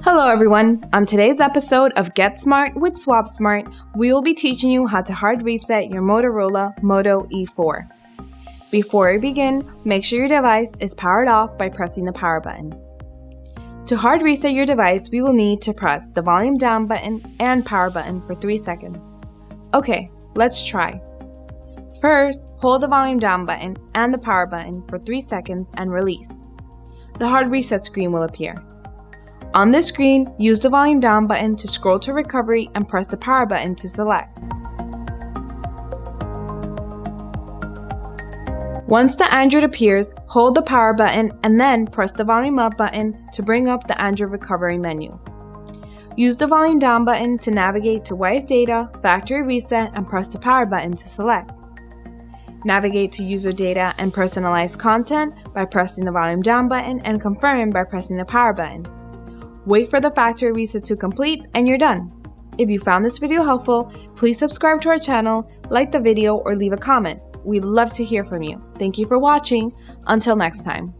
Hello everyone! On today's episode of Get Smart with SwapSmart, we will be teaching you how to hard reset your Motorola Moto E4. Before we begin, make sure your device is powered off by pressing the power button. To hard reset your device, we will need to press the volume down button and power button for 3 seconds. Okay, let's try. First, hold the volume down button and the power button for 3 seconds and release. The hard reset screen will appear. On this screen, use the volume down button to scroll to recovery and press the power button to select. Once the Android appears, hold the power button and then press the volume up button to bring up the Android recovery menu. Use the volume down button to navigate to wipe data, factory reset, and press the power button to select. Navigate to user data and personalized content by pressing the volume down button and confirm by pressing the power button. Wait for the factory reset to complete and you're done. If you found this video helpful, please subscribe to our channel, like the video, or leave a comment. We'd love to hear from you. Thank you for watching. Until next time.